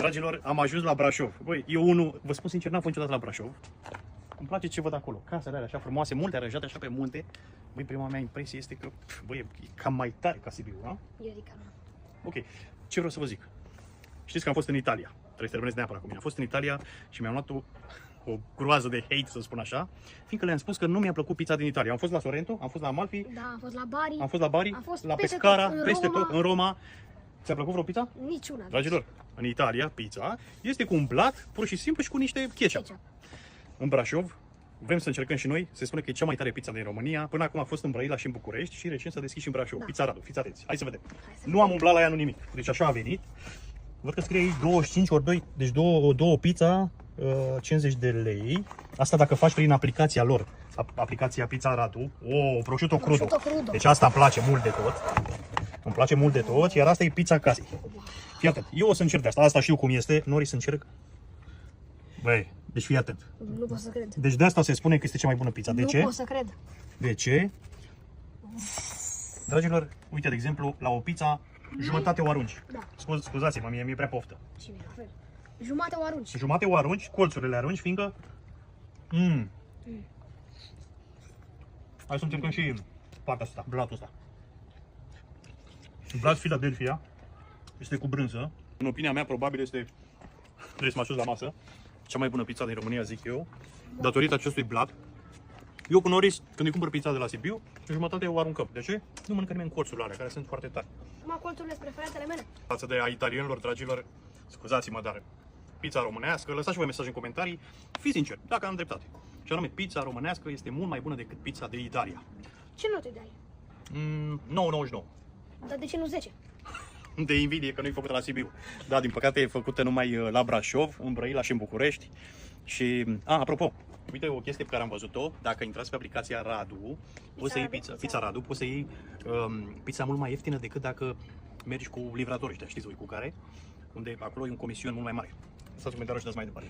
Dragilor, am ajuns la Brașov. Băi, eu unul, vă spun sincer, n-am fost niciodată la Brașov. Îmi place ce văd acolo. Casele alea așa frumoase, multe aranjate așa pe munte. Băi, prima mea impresie este că, băi, e cam mai tare ca Sibiu, da? Ok, ce vreau să vă zic? Știți că am fost în Italia. Trebuie să rămâneți neapărat cu mine. Am fost în Italia și mi-am luat o groază de hate, să spun așa, fiindcă le-am spus că nu mi-a plăcut pizza din Italia. Am fost la Sorrento, am fost la Amalfi, Da, am fost la Bari. am fost la Bari, am fost la peste Pescara, tot, în peste Roma. tot, în Roma. Ți-a plăcut vreo pizza? Niciuna. Dragilor, în Italia, pizza este cu un blat, pur și simplu, și cu niște ketchup. În Brașov, vrem să încercăm și noi, se spune că e cea mai tare pizza din România. Până acum a fost în Brăila și în București și recent s-a deschis și în Brașov. Da. Pizza Radu, fiți atenți, hai să vedem. să Nu am umblat la ea, nu nimic. Deci așa a venit. Văd că scrie aici 25 ori 2, deci două pizza, 50 de lei. Asta dacă faci prin aplicația lor, aplicația Pizza Radu. Prosciutto crudo. Deci asta îmi place mult de tot. Îmi place mult de tot, iar asta e pizza casei. Fii atent, eu o să încerc de asta, asta știu cum este, Nori să încerc. Băi, deci fii atent. Nu pot să cred. Deci de asta se spune că este cea mai bună pizza. De ce? Nu pot să cred. De ce? Dragilor, uite, de exemplu, la o pizza, jumătate o arunci. Da. Scuzați-mă, mie mi-e prea poftă. Și mie la fel. Jumate o arunci. Jumate o arunci, colțurile le arunci, fiindcă... Hai să încercăm și partea asta, blatul ăsta. Blat Philadelphia este cu brânză. În opinia mea, probabil este, trebuie să mă așez la masă, cea mai bună pizza din România, zic eu, datorită acestui blat. Eu cu Noris, când îi cumpăr pizza de la Sibiu, jumătate o aruncăm. De ce? Nu mănâncă nimeni colțurile alea, care sunt foarte tari. Colțurile sunt preferatele mele. Față de a italienilor, dragilor, scuzați-mă, dar pizza românească, lăsați și voi mesaj în comentarii, fiți sinceri, dacă am dreptate. Și anume, pizza românească este mult mai bună decât pizza de Italia. Ce note dai? 9,99. Dar de ce nu 10? De invidie că nu e făcută la Sibiu. Da, din păcate e făcută numai la Brașov, în Brăila și în București. Și, apropo, uite o chestie pe care am văzut-o, dacă intrați pe aplicația Radu, poți să iei pizza Radu, poți să iei pizza mult mai ieftină decât dacă mergi cu livratori ăștia, știți voi cu care, unde acolo e un comision mult mai mare. Lăsați un comentariu și dați mai departe.